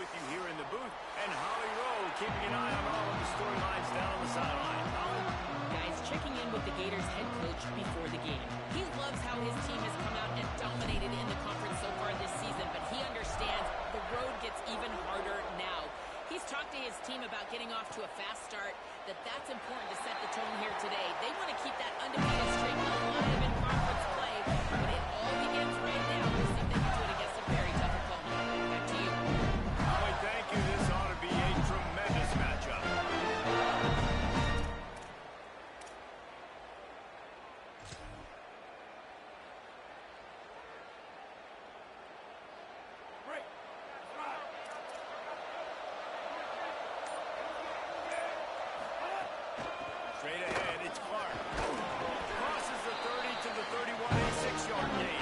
with you here in the booth, and Holly Rowe keeping an eye on all of the storylines down on the sideline. Holly? Guys, checking in with the Gators head coach before the game. He loves how his team has come out and dominated in the conference so far this season, but he understands the road gets even harder now. He's talked to his team about getting off to a fast start, that's important to set the tone here today. They want to keep that undefeated streak alive in conference play, but it all begins right now. We'll see if they can do it against a very tough opponent. Back to you. Holly, thank you. This ought to be a tremendous matchup. Straight ahead, it's Clark. Crosses the 30 to the 31, a 6-yard gain.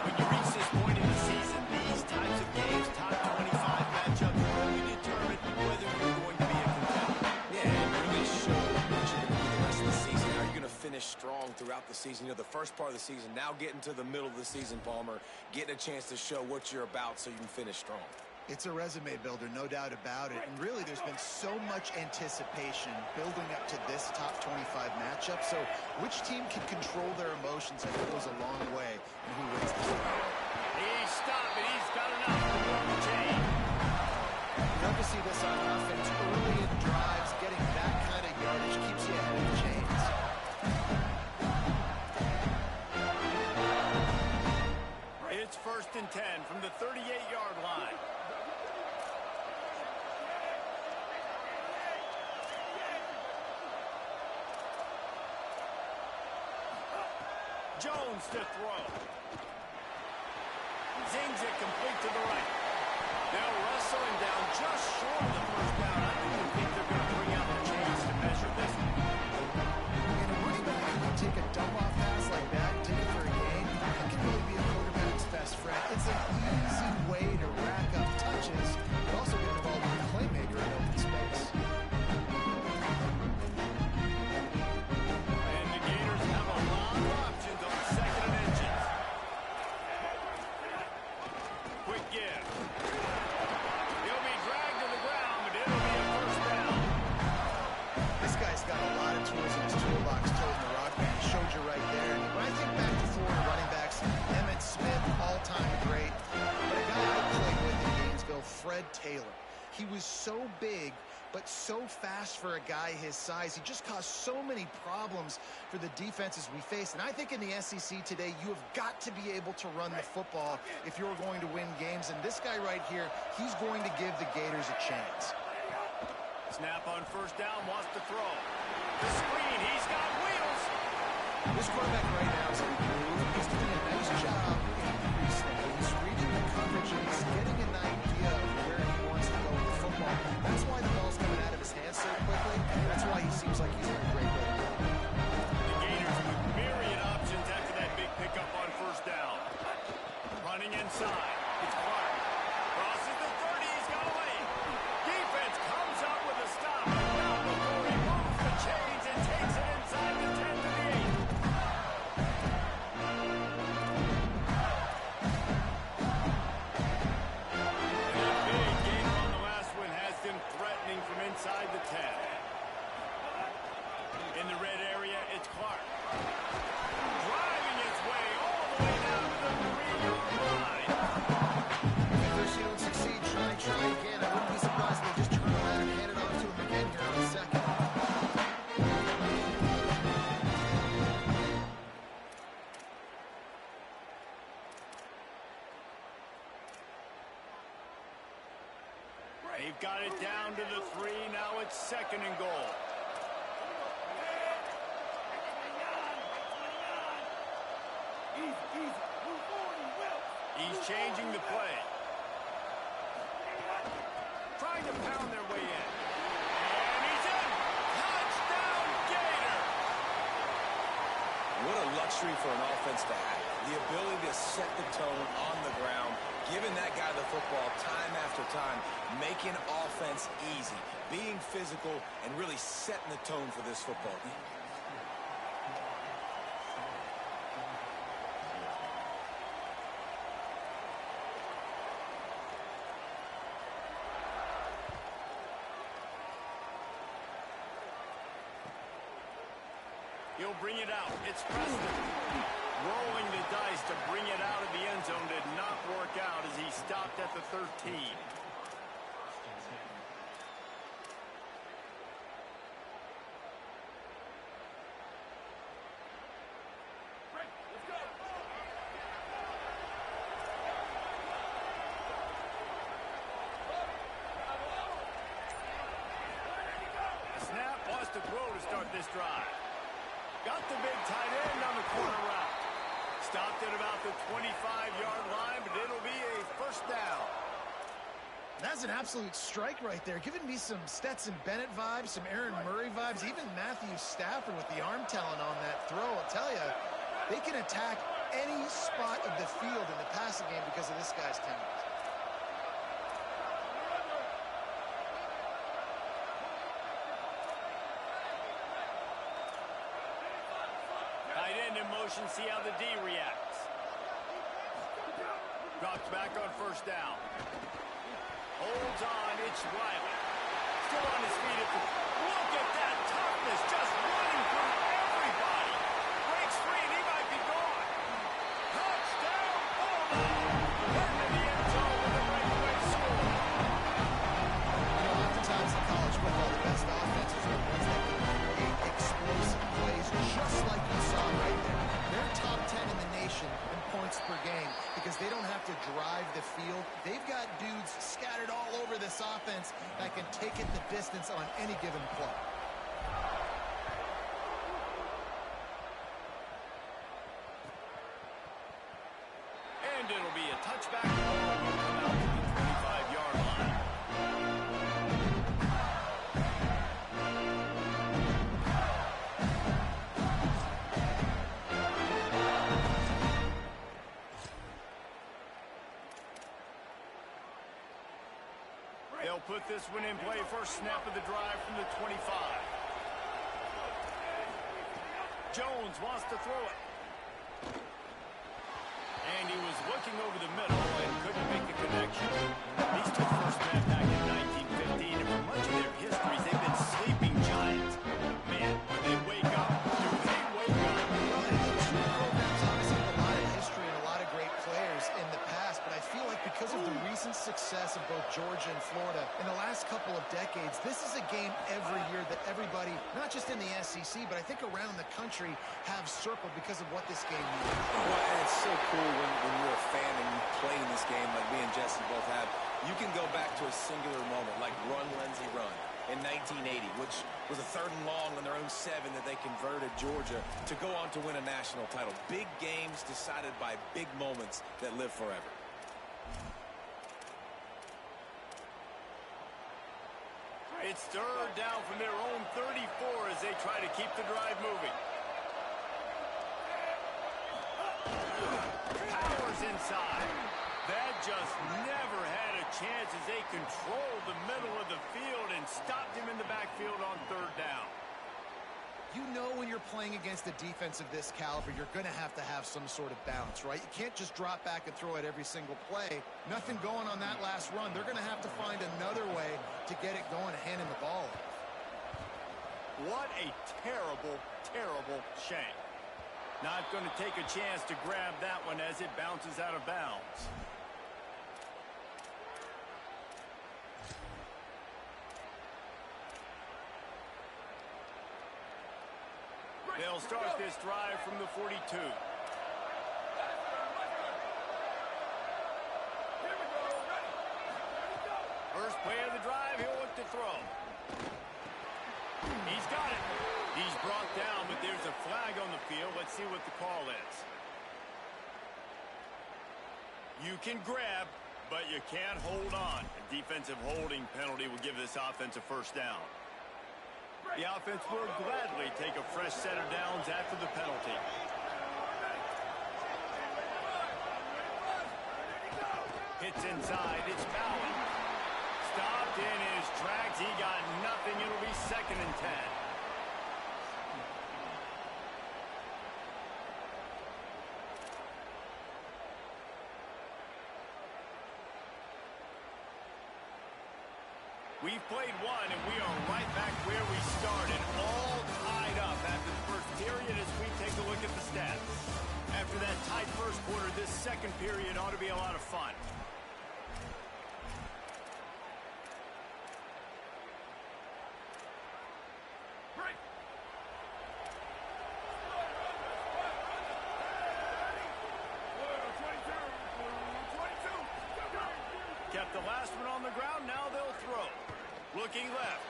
When you reach this point in the season, these types of games, top 25 matchups, really determine whether you're going to be a contender. Yeah, and really show what you're going to do the rest of the season. How you're going to finish strong throughout the season. You know, the first part of the season, now getting to the middle of the season, Palmer, getting a chance to show what you're about so you can finish strong. It's a resume builder, no doubt about it. And really, there's been so much anticipation building up to this top 25 matchup. So which team can control their emotions, I think, goes a long way in who wins this game. He's stopped, and he's got enough to move the chain. Love to see this on offense early in drives. Getting that kind of yardage keeps you ahead of the chains. It's 1st and 10 from the 38-yard line. Jones to throw. Zings it complete to the right. Now wrestling down just short of the first down. I don't even think they're going to bring out the chains to measure this one. And a running back can take a dump-off pass like that and take it for a gain. That can really be a quarterback's best friend. It's an easy way to rack up touches, but also get involved with a playmaker in open space. And the Gators have a lot of options on 2nd and inches. Quick give. He'll be dragged to the ground, but it'll be a first down. This guy's got a lot of tools in his toolbox, toting the rock, man. He showed you right there. And when I think back to Florida running backs, Emmitt Smith, all-time great. But a guy I played with in Gainesville, Fred Taylor. He was so big, but so fast for a guy his size. He just caused so many problems for the defenses we face. And I think in the SEC today, you have got to be able to run the football if you're going to win games. And this guy right here, he's going to give the Gators a chance. Snap on 1st down, wants to throw. The screen, he's got wheels. This quarterback right now is in the groove. He's doing a nice job in pre-snap. He's reading the coverage and he's getting an idea of where he wants to go with the football. That's why the ball's coming out of his hands so quickly. That's why he seems like he's in a great way to go. The Gators with myriad options after that big pickup on 1st down. Running inside, it's Clark. Crosses the 30, he's got away. Defense comes up with a stop. Now before he moves the chains and takes it inside the 10 to the 8. And a big gain on the last one has them threatening from inside the 10. In the red area, it's Clark. Driving his way all the way down to the 3-yard line. If first you don't succeed, try again. I wouldn't be surprised if they just turn around and hand it off to him again here on the 2nd. They've got it down to the 3. Now it's 2nd and goal. He's changing the play. Trying to pound their way in. And he's in. Touchdown, Gator! What a luxury for an offense to have. The ability to set the tone on the ground, giving that guy the football time after time, making offense easy, being physical, and really setting the tone for this football team. He'll bring it out. It's Preston. Rolling the dice to bring it out of the end zone did not work out as he stopped at the 13. To throw to start this drive. Got the big tight end on the corner route. Stopped at about the 25-yard line, but it'll be a first down. That's an absolute strike right there. Giving me some Stetson Bennett vibes, some Aaron Murray vibes, even Matthew Stafford with the arm talent on that throw. I'll tell you, they can attack any spot of the field in the passing game because of this guy's talent. Motion, see how the D reacts. Drops back on first down. Holds on, it's Riley. Still on his feet. Look at that toughness, just running through everybody. Breaks free and he might be gone. Touchdown, Bulldogs. Into the end zone with a breakaway score. You know, oftentimes in college football, the best offenses are the ones that can create explosive plays, just like you saw right there. They're top 10 in the nation in points per game because they don't have to drive the field. They've got dudes scattered all over this offense that can take it the distance on any given play. And it'll be a touchback. Ball will come out to the 25-yard line. They'll put this one in play. First snap of the drive from the 25. Jones wants to throw it. And he was looking over the middle and couldn't make the connection. These two first met back in 1915, and for much of their histories, they've been sleeping giants. Man, when they wake up, do they wake up? Well, and these two programs obviously have a lot of history and a lot of great players in the past, but I feel like because of the recent success of both Georgia and Florida in the last couple of decades, this is a game every year that everybody, not just in the SEC, but I think around the country, have circled because of what this game means. Well, and it's so cool when you're a fan and you play in this game like me and Jesse both have. You can go back to a singular moment like Run, Lindsey, Run in 1980, which was a 3rd and long on their own 7 that they converted Georgia to go on to win a national title. Big games decided by big moments that live forever. It's 3rd down from their own 34 as they try to keep the drive moving. Powers inside. That just never had a chance as they controlled the middle of the field and stopped him in the backfield on 3rd down. You know when you're playing against a defense of this caliber, you're going to have some sort of balance, right? You can't just drop back and throw it every single play. Nothing going on that last run. They're going to have to find another way to get it going, handing the ball off. What a terrible, terrible shank. Not going to take a chance to grab that one as it bounces out of bounds. They'll start this drive from the 42. First play of the drive, he'll look to throw. He's got it. He's brought down, but there's a flag on the field. Let's see what the call is. You can grab, but you can't hold on. A defensive holding penalty will give this offense a first down. The offense will gladly take a fresh set of downs after the penalty. Hits inside. It's Bowden. Stopped in his tracks. He got nothing. It'll be 2nd and 10. We've played one, and we are right back where we started, all tied up after the first period as we take a look at the stats. After that tight first quarter, this second period ought to be a lot of fun. Kept the last one on the ground, now they'll throw. Looking left.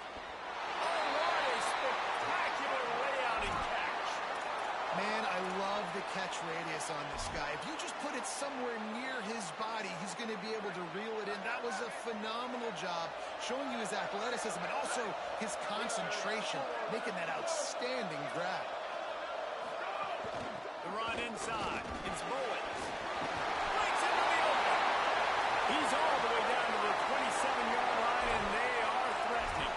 Oh, what a spectacular layout and catch. Man, I love the catch radius on this guy. If you just put it somewhere near his body, he's going to be able to reel it in. That was a phenomenal job, showing you his athleticism and also his concentration, making that outstanding grab. The run inside. It's Bowens. Breaks into the open. He's all the way down to the 27-yard line, and they are threatening.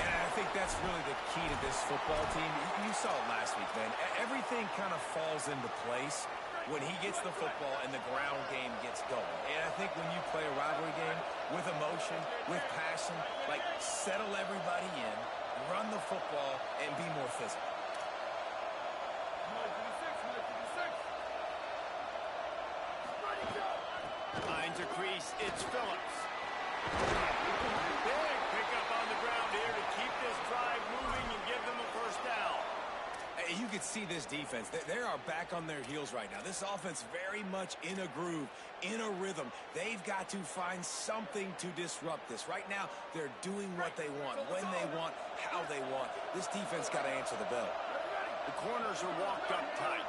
And I think that's really the key to this football team. You saw it last week, man. Everything kind of falls into place when he gets the football and the ground game gets going. And I think when you play a rivalry game with emotion, with passion, like settle everybody in, run the football, and be more physical. Finds a crease. It's Phillips. Big pickup on the ground here to keep this drive moving and give them a first down. You can see this defense. They are back on their heels right now. This offense very much in a groove, in a rhythm. They've got to find something to disrupt this. Right now, they're doing what they want, when they want, how they want. This defense got to answer the bell. The corners are walked up tight.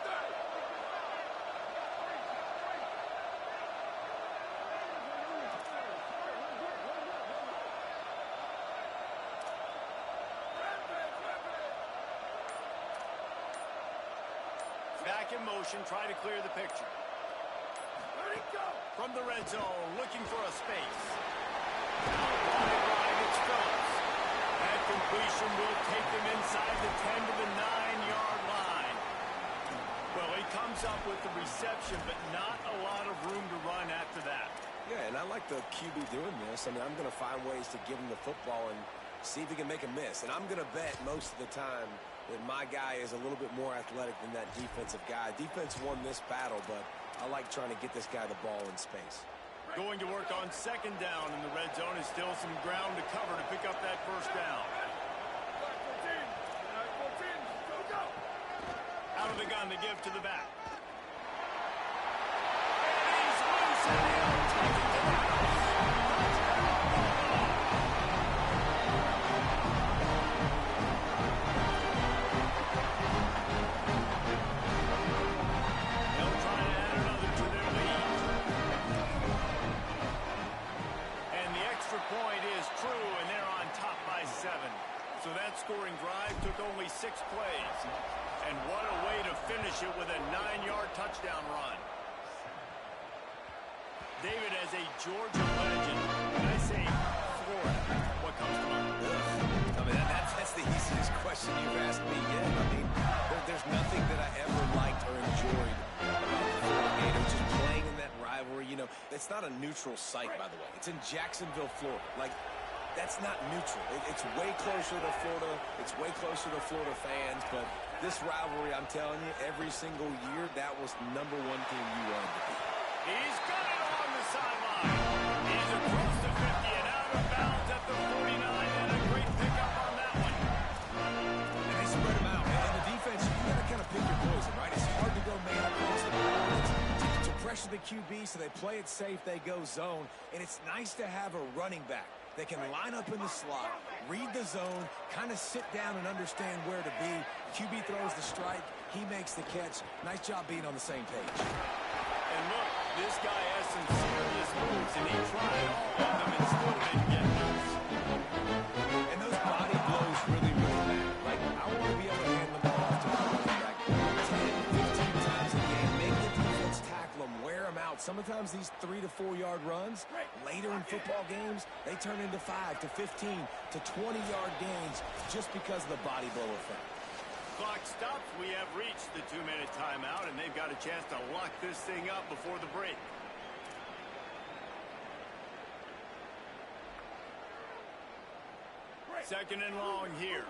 Back in motion, try to clear the picture. From the red zone, looking for a space. Now wide right, it's Phillips. That completion will take them inside the 10 to the 9-yard line. Well, he comes up with the reception, but not a lot of room to run after that. Yeah, and I like the QB doing this. I mean, I'm going to find ways to give him the football and see if he can make a miss. And I'm going to bet most of the time that my guy is a little bit more athletic than that defensive guy. Defense won this battle, but I like trying to get this guy the ball in space. Going to work on second down in the red zone is still some ground to cover to pick up that first down. Out of the gun to give to the back. And he's loose, and he'll take it to the house. They'll try to add another to their lead. And the extra point is true, and they're on top by 7. So that scoring drive took only 6 plays. And what a way to finish it with a 9-yard touchdown run. David, as a Georgia legend, when I say Florida, what comes to mind? I mean, that's the easiest question you've asked me yet. I mean, there's nothing that I ever liked or enjoyed about the Florida Gators. Just playing in that rivalry, you know, it's not a neutral site, by the way. It's in Jacksonville, Florida. Like, that's not neutral. It's way closer to Florida. It's way closer to Florida fans. But this rivalry, I'm telling you, every single year, that was #1 team you wanted to beat. He's got it along the sideline. He's across the 50 and out of bounds at the 49, and a great pickup on that one. And they spread them out. And the defense, you got to kind of pick your poison, right? It's hard to go man across the board. To pressure the QB, so they play it safe, they go zone. And it's nice to have a running back. They can line up in the slot, read the zone, kind of sit down and understand where to be. QB throws the strike. He makes the catch. Nice job being on the same page. And look, this guy has some serious moves, and he tried all of them and still didn't get loose. And those body blows really, really matter. Like, I want to be able to hand the ball off to my running back 10, 15 times a game. Make the defense tackle them, wear them out. Sometimes these 3 to 4 yard runs, later in football games, they turn into 5 to 15 to 20-yard gains just because of the body blow effect. Clock stops. We have reached the 2-minute timeout, and they've got a chance to lock this thing up before the break. Second and long here.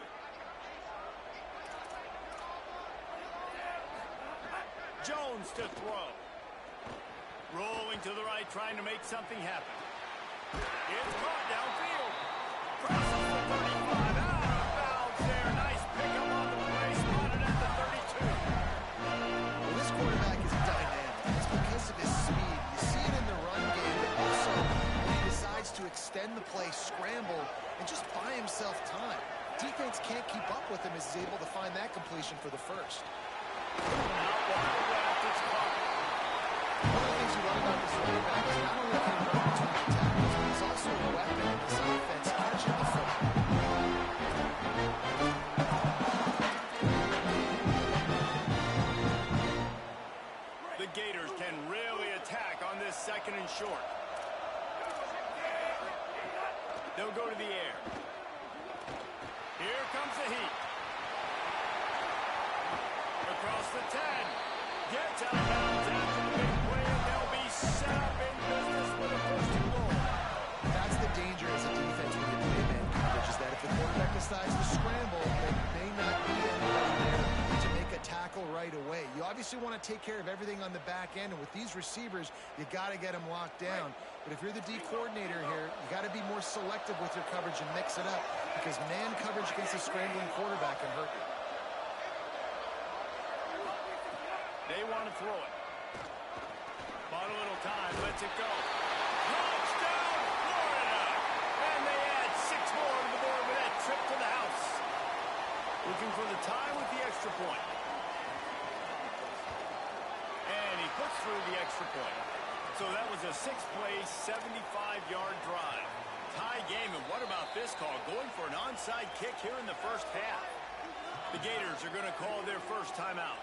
Jones to throw. Rolling to the right, trying to make something happen. It's caught downfield. Crosses the 35. Out of bounds there. Nice pickup on the play. Spotted at the 32. Well, this quarterback is dynamic. It's because of his speed. You see it in the run game, but also when he decides to extend the play, scramble, and just buy himself time. Defense can't keep up with him as he's able to find that completion for the first. Out wide left. It's caught. One of the things you love about this quarterback is not only can he run between the tackles, but he's also a weapon in this offense, catching the football. The Gators can really attack on this second and short. They'll go to the air. Here comes the heat. Across the 10. Gets out of bounds after the big play, and they'll be set up in business with a first and goal. That's the danger as a defense when you play man coverage, is that if the quarterback decides to scramble, there may not be anybody there to make a tackle right away. You obviously want to take care of everything on the back end, and with these receivers, you got to get them locked down. But if you're the D coordinator here, you got to be more selective with your coverage and mix it up, because man coverage against a scrambling quarterback can hurt you. They want to throw it. Bought a little time, lets it go. Touchdown, Florida! And they add 6 more to the board with that trip to the house. Looking for the tie with the extra point. And he puts through the extra point. So that was a 6-play, 75-yard drive. Tie game, and what about this call? Going for an onside kick here in the first half. The Gators are going to call their first timeout.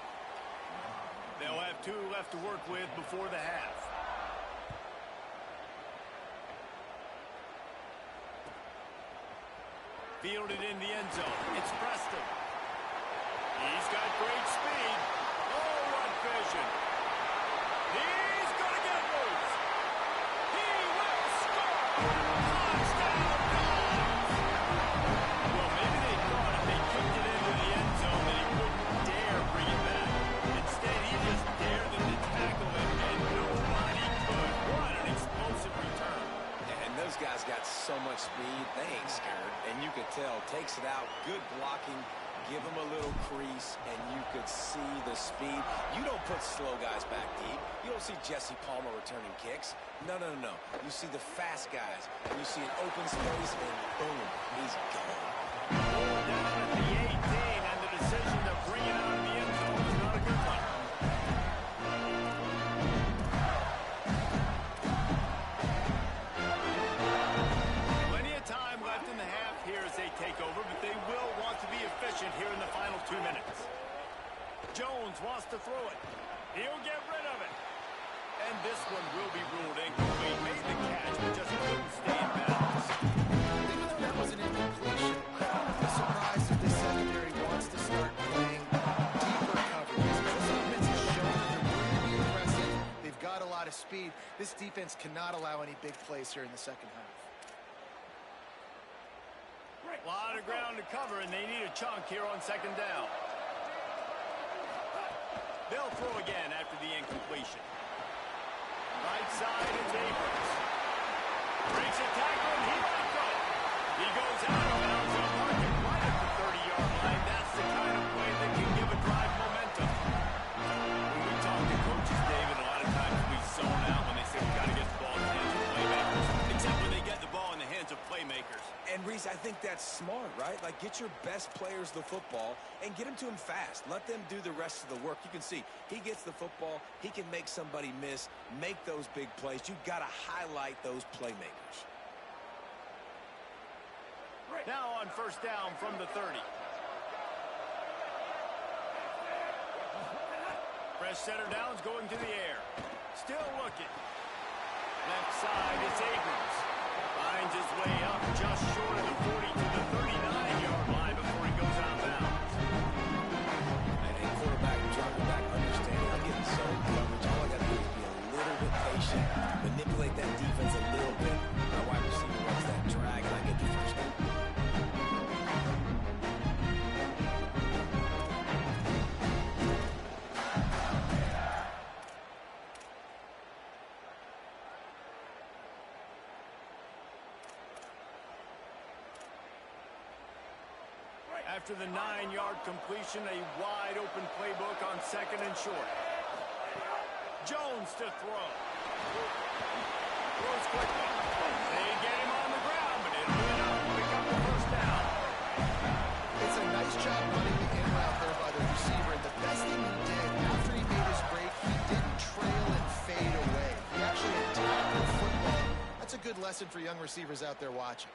They'll have 2 left to work with before the half. Fielded in the end zone. It's Preston. He's got great speed. Oh, what vision. He's going to get loose. He will score. Touchdown, Dogs. Well, maybe they thought if they kicked it into the end zone that he wouldn't dare bring it back. Instead, he just dared them to tackle him, and nobody could. What an explosive return. And those guys got so much speed, they ain't scared. And you could tell, takes it out, good blocking, give him a little crease, and you could see the speed. You don't put slow guys back deep. You don't see Jesse Palmer returning kicks. No, no, no. You see the fast guys. You see an open space, and boom, he's gone. Down at the 18, and the decision to bring it out of the end zone was not a good one. Plenty of time left in the half here as they take over, but they will want to be efficient here in the final 2 minutes. Jones wants to throw it. He'll get rid of it. And this one will be ruled incomplete. Made the catch, but just couldn't stay in bounds. Even though that was an incompletion, I'm surprised if this secondary wants to start playing deeper coverages. This offense has shown that they're going to be aggressive. They've got a lot of speed. This defense cannot allow any big plays here in the second half. A lot of ground to cover, and they need a chunk here on second down. They'll throw again after the incompletion. Right side, it's Abrams. Breaks a tackle, and he might go. He goes out of bounds and mark it right at the 30-yard line. That's the kind of play that can give a drive momentum. When we talk to coaches, David, a lot of times we zone out when they say we got to get the ball in the hands of playmakers, except when they get the ball in the hands of playmakers. And, Reese, I think that's smart, right? Like, get your best players the football and get them to him fast. Let them do the rest of the work. You can see he gets the football. He can make somebody miss, make those big plays. You've got to highlight those playmakers. Now on first down from the 30. Fresh center downs going to the air. Still looking. Left side, it's Abrams. Finds his way up just short of the 40 to the 39-yard line before he goes out of bounds. And quarterback and dropping back understanding I'm getting zone coverage. All I got to do is be a little bit patient, manipulate that defense a little bit. My wide receiver runs that drag, and I get the first down. After the 9-yard completion, a wide-open playbook on 2nd and short. Jones to throw. Throws quickly. They get him on the ground, but it'll be enough to pick up the first down. It's a nice job running the in route there by the receiver. And the best thing he did after he made his break, he didn't trail and fade away. He actually attacked the football. That's a good lesson for young receivers out there watching.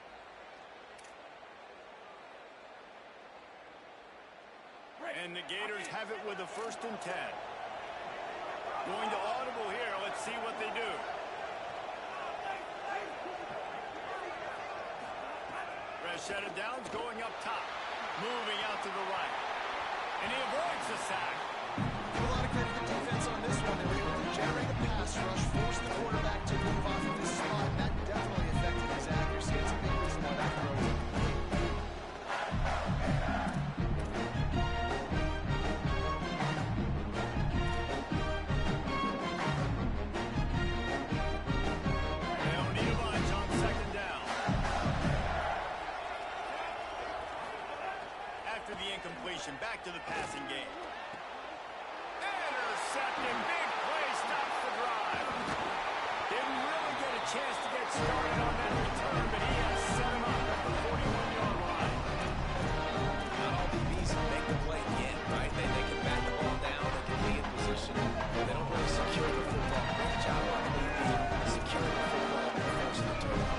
And the Gators have it with a 1st and 10. Going to audible here. Let's see what they do. Set of downs going up top. Moving out to the right. And he avoids the sack. Give a lot of credit to defense on this one. They were able to generate a pass rush, force the quarterback to move off of his spot, and that definitely affected his accuracy. It's a big reason why that throw is back to the passing game. Intercepted. Big play stops the drive. Didn't really get a chance to get started on that return, but he has set him up at the 41-yard line. Not all DBs can make the play again, right? They can back the ball down. They can be in position. They don't really secure the football. Great job on the DB securing the football and forcing the turnover.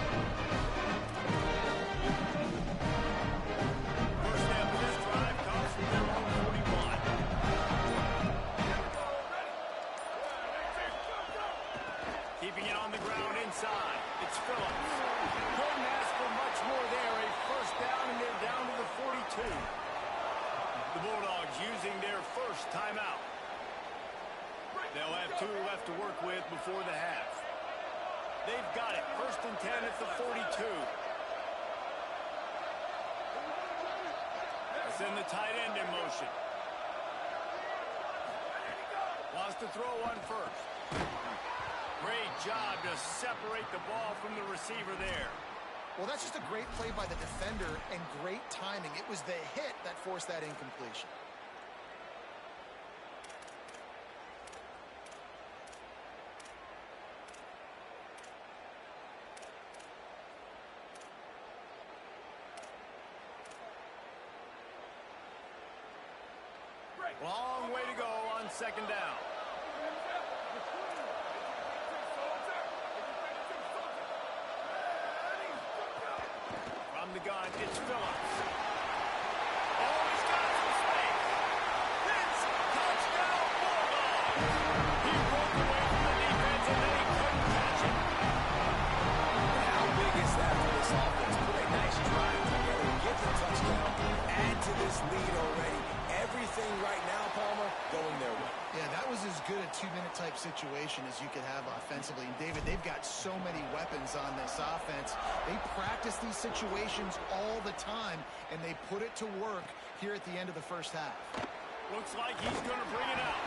Keeping it on the ground inside. It's Phillips. Couldn't ask for much more there. A 1st down, and they're down to the 42. The Bulldogs using their 1st timeout. They'll have 2 left to work with before the half. They've got it. 1st and 10 at the 42. Send the tight end in motion. Wants to throw on 1st. Great job to separate the ball from the receiver there. Well, that's just a great play by the defender and great timing. It was the hit that forced that incompletion. Long way to go on 2nd down. From the gun, it's Phillips. Oh, he's got some space. It's touchdown Bulldogs. He broke away from the defense and then he couldn't catch it. How big is that for this offense? Put a nice drive together, get the touchdown, add to this lead already. Everything right now, Palmer, going their way. Yeah, that was as good a 2-minute type situation as you could have offensively. And David, they've got so many weapons on this offense. They practice these situations all the time, and they put it to work here at the end of the 1st half. Looks like he's going to bring it out.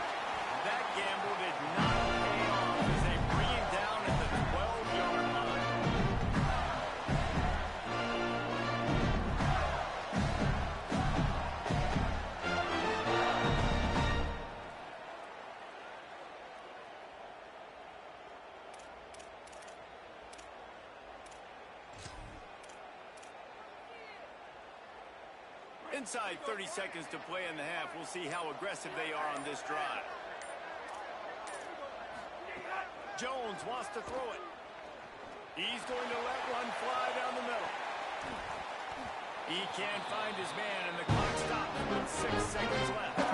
That gamble did not pay off as they bring him down at the 12-yard line. Inside 30 seconds to play in the half. We'll see how aggressive they are on this drive. Jones wants to throw it. He's going to let one fly down the middle. He can't find his man, and the clock stops with 6 seconds left.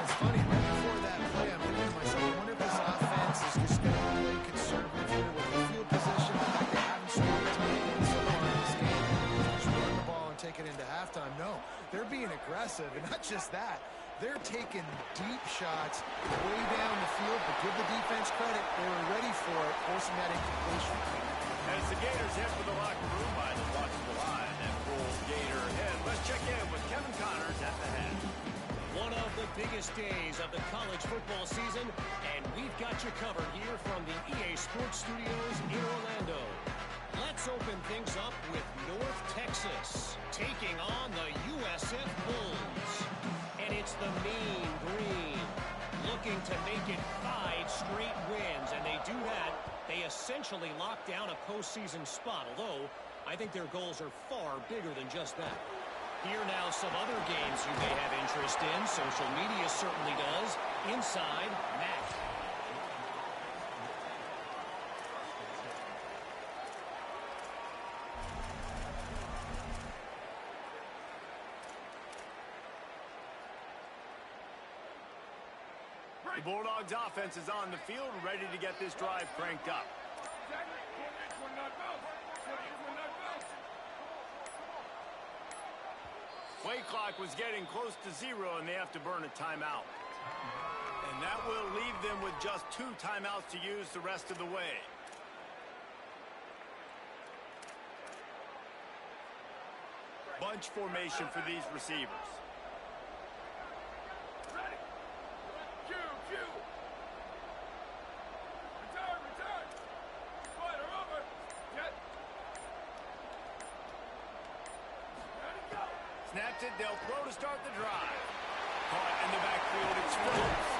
It's funny, right before that play, I'm thinking to myself, I wonder if this offense is just going to play conservative here with the field position. The fact they haven't scored a ton so far in this game. Just run the ball and take it into halftime. No, they're being aggressive, and not just that. They're taking deep shots way down the field, but give the defense credit. They were ready for it, forcing that incompletion. As the Gators head for the locker room by the watchable eye, that full Gator head. Let's check in with Kevin Connors at the head. One of the biggest days of the college football season, and we've got you covered here from the EA Sports Studios in Orlando. Let's Let's open things up with North Texas taking on the USF Bulls. And it's the Mean Green looking to make it 5 straight wins. And they do that. They essentially lock down a postseason spot, although I think their goals are far bigger than just that. Here now some other games you may have interest in. Social media certainly does. Inside, Matt. The Bulldogs offense is on the field, ready to get this drive cranked up. Play clock was getting close to 0, and they have to burn a timeout. And that will leave them with just 2 timeouts to use the rest of the way. Bunch formation for these receivers. Snaps it, they'll throw to start the drive. Caught in the backfield, it's Phillips.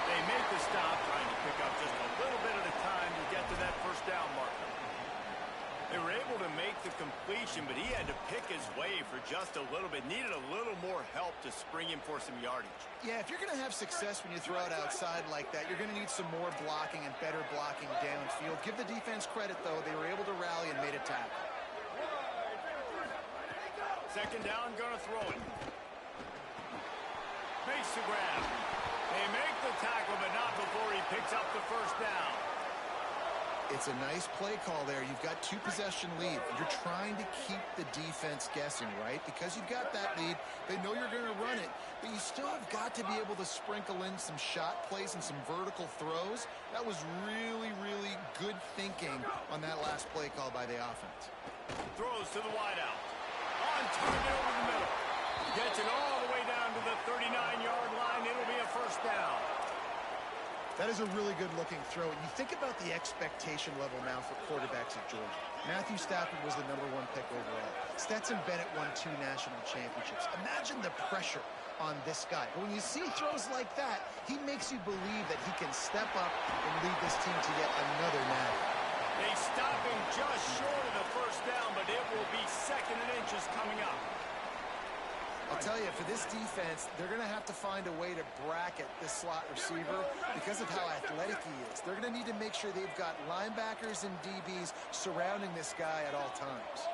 They make the stop, trying to pick up just a little bit at a time to get to that first down marker. They were able to make the completion, but he had to pick his way for just a little bit. Needed a little more help to spring him for some yardage. Yeah, if you're going to have success when you throw it outside like that, you're going to need some more blocking and better blocking downfield. Give the defense credit, though. They were able to rally and made a tackle. Second down, gonna throw it. Makes the grab. They make the tackle, but not before he picks up the first down. It's a nice play call there. You've got 2-possession lead. You're trying to keep the defense guessing, right? Because you've got that lead. They know you're going to run it, but you still have got to be able to sprinkle in some shot plays and some vertical throws. That was really, really good thinking on that last play call by the offense. Throws to the wideout. On target over the middle. Gets it all the way down to the 39-yard line. It'll be a first down. That is a really good-looking throw. And you think about the expectation level now for quarterbacks at Georgia. Matthew Stafford was the #1 pick overall. Stetson Bennett won 2 national championships. Imagine the pressure on this guy. But when you see throws like that, he makes you believe that he can step up and lead this team to yet another natty. They stop him just short of the first down, but it will be 2nd and inches coming up. I'll tell you, for this defense, they're going to have to find a way to bracket this slot receiver because of how athletic he is. They're going to need to make sure they've got linebackers and DBs surrounding this guy at all times.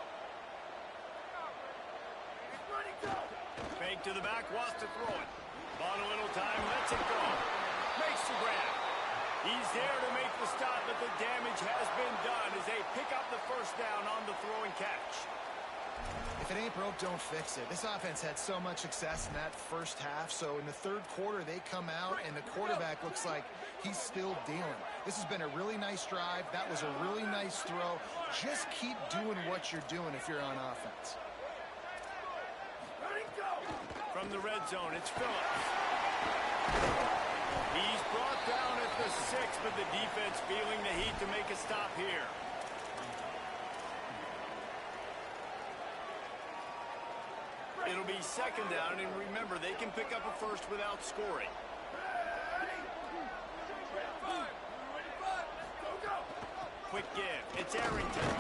Fake to the back, wants to throw it. Bought a little time, lets it go. Makes the grab. He's there to make the stop, but the damage has been done as they pick up the first down on the throwing catch. If it ain't broke, don't fix it. This offense had so much success in that first half, so in the third quarter, they come out, and the quarterback looks like he's still dealing. This has been a really nice drive. That was a really nice throw. Just keep doing what you're doing if you're on offense. From the red zone, it's Phillips. He's brought down at the 6, but the defense feeling the heat to make a stop here. It'll be 2nd down, and remember, they can pick up a first without scoring. Quick give. It's Arrington.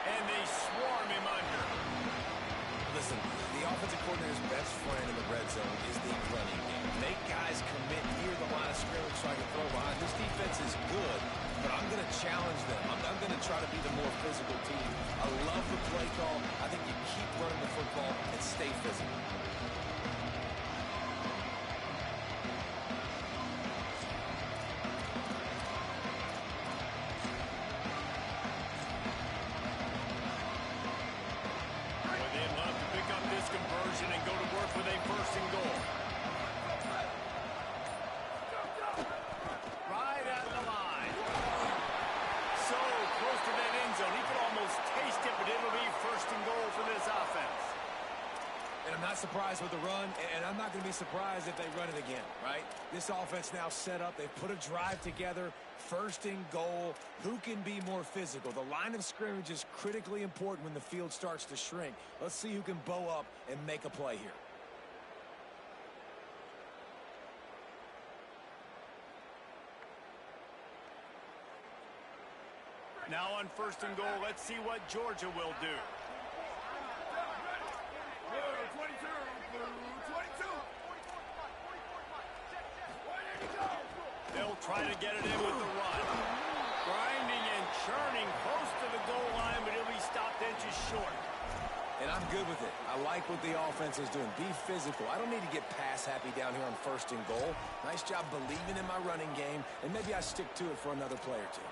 And they swarm him under. Listen, the offensive coordinator's best friend in the red zone is the running game. Make guys commit near the line of scrimmage so I can throw behind. This defense is good, but I'm going to challenge them. I'm going to try to be the more physical team. I love the play call. I think you keep running the football and stay physical. They'd love to pick up this conversion and go to work with a 1st and goal. Right at the line. So close to that end zone. He could almost taste it, but it'll be 1st and goal for this offense. And I'm not surprised with the run, and I'm not going to be surprised if they run it again, right? This offense now set up. They've put a drive together. First and goal. Who can be more physical? The line of scrimmage is critically important when the field starts to shrink. Let's see who can bow up and make a play here. Now on first and goal, let's see what Georgia will do. 22. They'll try to get it in with the run. Grinding and churning close to the goal line, but he'll be stopped inches short. And I'm good with it. I like what the offense is doing. Be physical. I don't need to get pass happy down here on first and goal. Nice job believing in my running game, and maybe I stick to it for another play or two.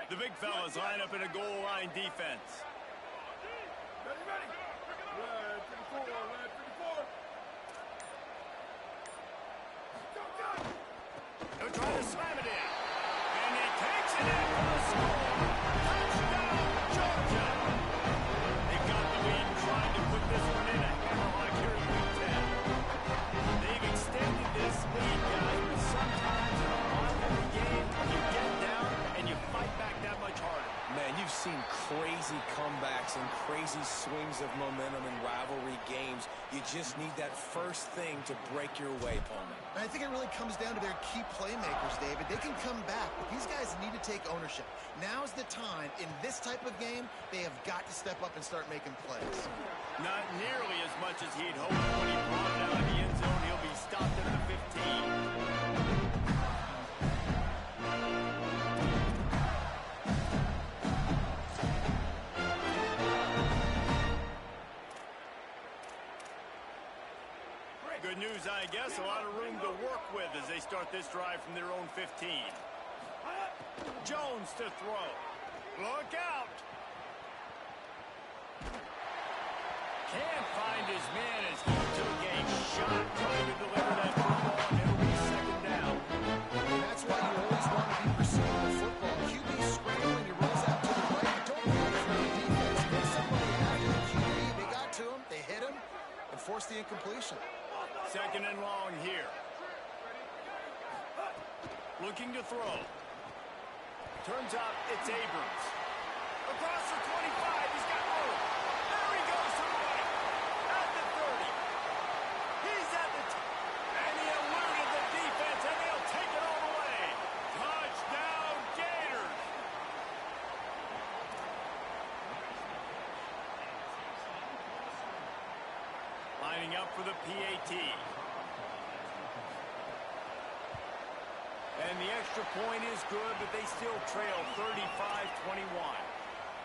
The big fellas line up in a goal line defense. Ready. Red 54. They'll try to slam it in. And he takes it in for the score. Touchdown, Georgia. They got the lead trying to put this one in a hammerlock here in week 10. They've extended this lead, guys, but sometimes in a long game, you get down and you fight back that much harder. Man, you've seen crazy comebacks and crazy swings of momentum in rivalry games. You just need that first thing to break your way, Palmer. I think it really comes down to their key playmakers, David. They can come back, but these guys need to take ownership. Now's the time. In this type of game, they have got to step up and start making plays. Not nearly as much as he'd hoped when he brought it out of the end zone. He'll be stopped at the 15. Good news, I guess. A lot of room to work with as they start this drive from their own 15. Jones to throw. Look out. Can't find his man as he took a shot trying to deliver that football, and it'll be second down. And that's why you always want to be pursuing the football. QB scrambling, he rolls out to the right. You don't want to throw the defense. Get somebody after the QB. They got to him, they hit him, and forced the incompletion. Second and long here. Looking to throw. Turns out it's Abrams. Across the 25, he's got room. There he goes to the right. At the 30. He's at the and he eluded the defense, and they'll take it all the way. Touchdown, Gators. Lining up for the PAT. And the extra point is good, but they still trail 35-21.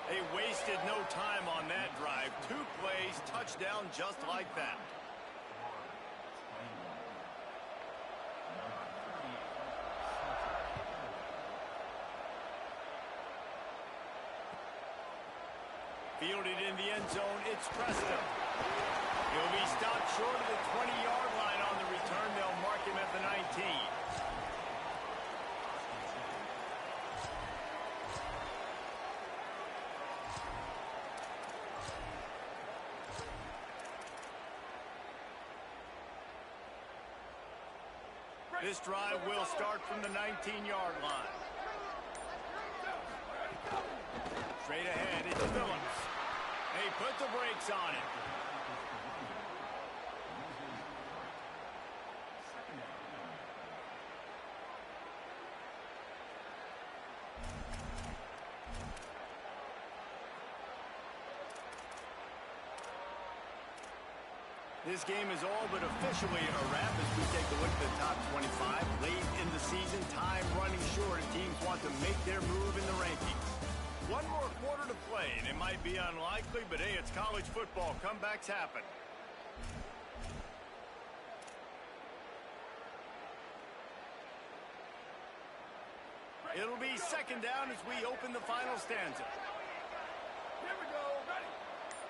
They wasted no time on that drive. 2 plays, touchdown just like that. Fielded in the end zone, it's Preston. He'll be stopped short of the 20-yard line on the return. They'll mark him at the 19. This drive will start from the 19-yard line. Straight ahead, it's Phillips. They put the brakes on it. This game is all but officially a wrap as we take a look at the top 25. Late in the season, time running short, and teams want to make their move in the rankings. One more quarter to play, and it might be unlikely, but hey, it's college football. Comebacks happen. It'll be second down as we open the final stanza. Here we go. Ready.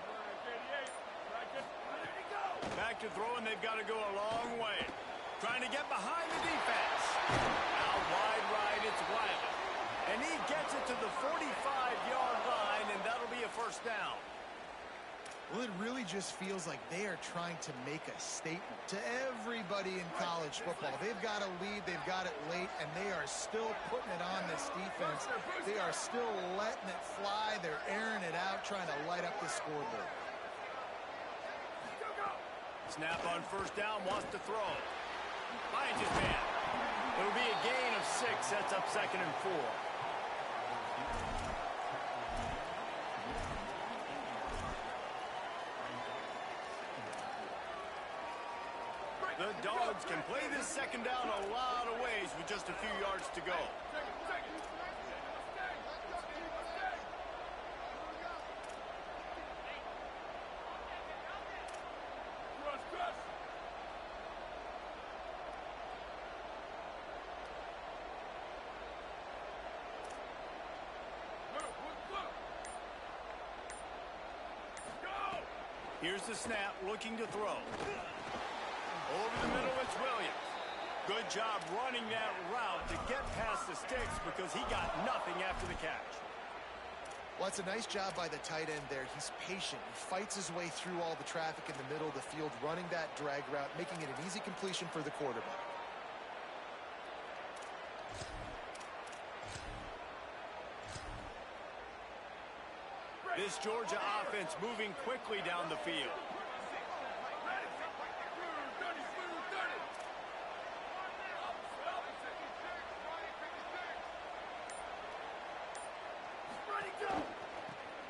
All right, 88. Ready to go. Back to throw, and they've got to go a long way. Trying to get behind the defense. Out wide right, it's Wiley. And he gets it to the 45-yard line, and that'll be a first down. Well, it really just feels like they are trying to make a statement to everybody in college football. They've got a lead, they've got it late, and they are still putting it on this defense. They are still letting it fly. They're airing it out, trying to light up the scoreboard. Snap on first down, wants to throw. Finds his man. It'll be a gain of 6, sets up 2nd and 4. The Dogs can play this second down a lot of ways with just a few yards to go. Here's the snap, looking to throw. Over the middle, it's Williams. Good job running that route to get past the sticks because he got nothing after the catch. Well, it's a nice job by the tight end there. He's patient. He fights his way through all the traffic in the middle of the field, running that drag route, making it an easy completion for the quarterback. This Georgia offense moving quickly down the field.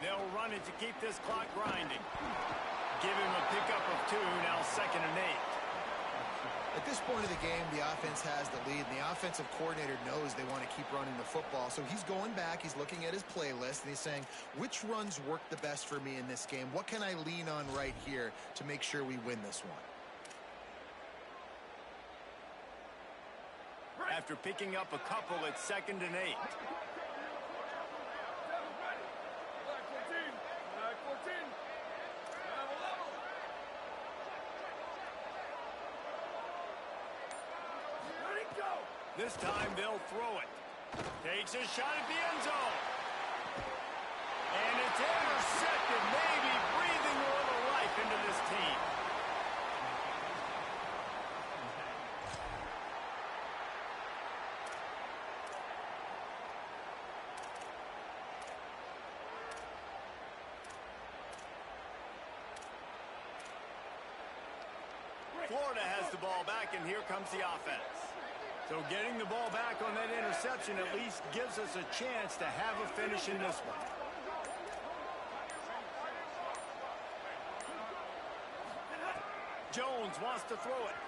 They'll run it to keep this clock grinding. Give him a pickup of 2, now 2nd and 8. At this point of the game, the offense has the lead, and the offensive coordinator knows they want to keep running the football. So he's going back, he's looking at his playlist, and he's saying, which runs work the best for me in this game? What can I lean on right here to make sure we win this one? After picking up a couple, it's 2nd and 8. This time they'll throw it. Takes a shot at the end zone. And it's intercepted, maybe breathing a little life into this team. Florida has the ball back, and here comes the offense. So getting the ball back on that interception at least gives us a chance to have a finish in this one. Jones wants to throw it.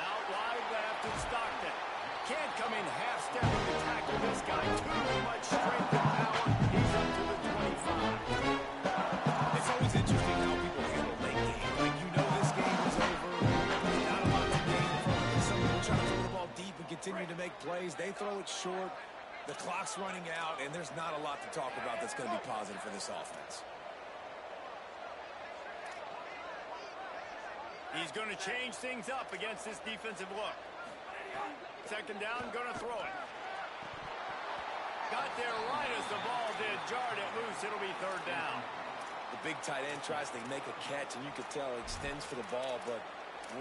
Out wide left to Stockton. Can't come in half-stepping to tackle this guy. Too much strength and power. He's up to the 25. It's always interesting how people handle late game. Like, you know this game is over. Not a lot to gain from it. Some people try to throw the ball deep and continue to make plays. They throw it short. The clock's running out, and there's not a lot to talk about that's going to be positive for this offense. He's going to change things up against this defensive look. Second down, going to throw it. Got there right as the ball did. Jarred it loose. It'll be 3rd down. The big tight end tries to make a catch, and you could tell extends for the ball, but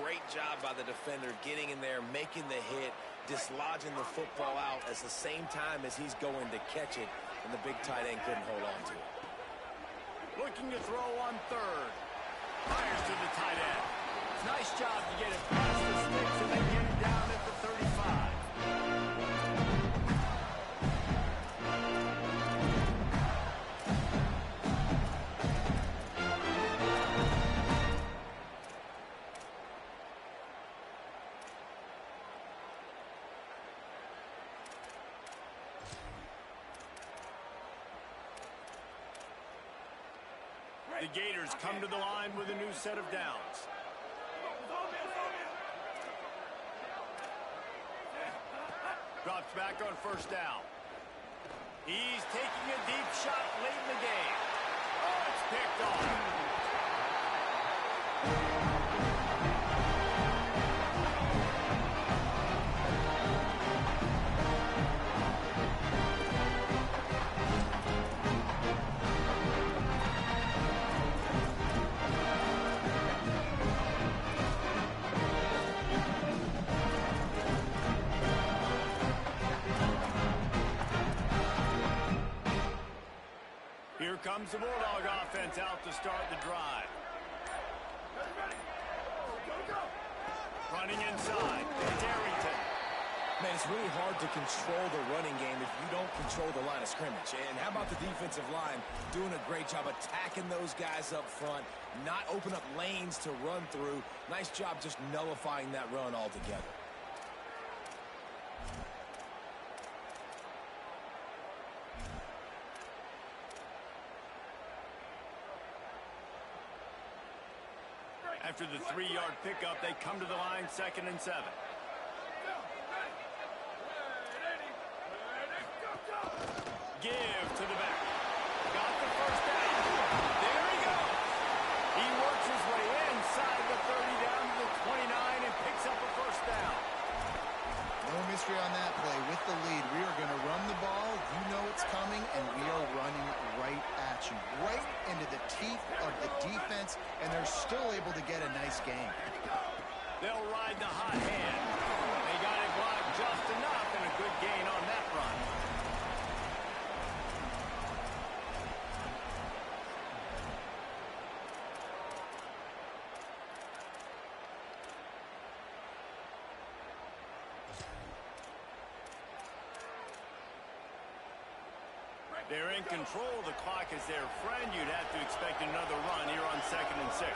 great job by the defender getting in there, making the hit, dislodging the football out at the same time as he's going to catch it, and the big tight end couldn't hold on to it. Looking to throw on 3rd. Fires to the tight end. Nice job to get it past the sticks and then get it down at the 35. The Gators come to the line with a new set of downs. Drops back on first down. He's taking a deep shot late in the game. Oh, it's picked off. Here comes the Bulldog offense out to start the drive. Running inside. Darrington. Man, it's really hard to control the running game if you don't control the line of scrimmage. And how about the defensive line doing a great job attacking those guys up front, not open up lanes to run through. Nice job just nullifying that run altogether. After the 3-yard pickup, they come to the line 2nd and 7. Give to the back. Got the first down. There he goes. He works his way inside the 30 down to the 29 and picks up a first down. No mystery on that play. With the lead, we are going to run the ball. You know it's coming, and we are running right at you. Right into the teeth of the defense, and they're still able to get a nice game. They'll ride the hot hand. They got it blocked just enough, and a good gain on that run. They're in control. The clock is their friend. You'd have to expect another run here on 2nd and 6.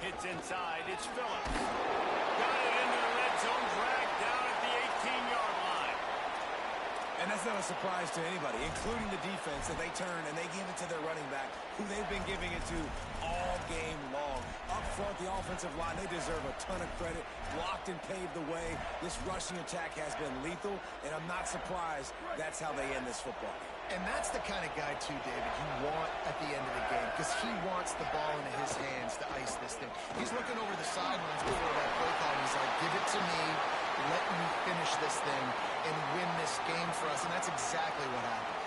Hits inside. It's Phillips. Got it into the red zone. Dragged down at the 18-yard line. And that's not a surprise to anybody, including the defense, that they turn and they give it to their running back, who they've been giving it to all game long. Up front, the offensive line, they deserve a ton of credit. Blocked and paved the way. This rushing attack has been lethal, and I'm not surprised that's how they end this football game. And that's the kind of guy, too, David, you want at the end of the game, because he wants the ball into his hands to ice this thing. He's looking over the sidelines before that play call, and he's like, give it to me, let me finish this thing and win this game for us, and that's exactly what happened.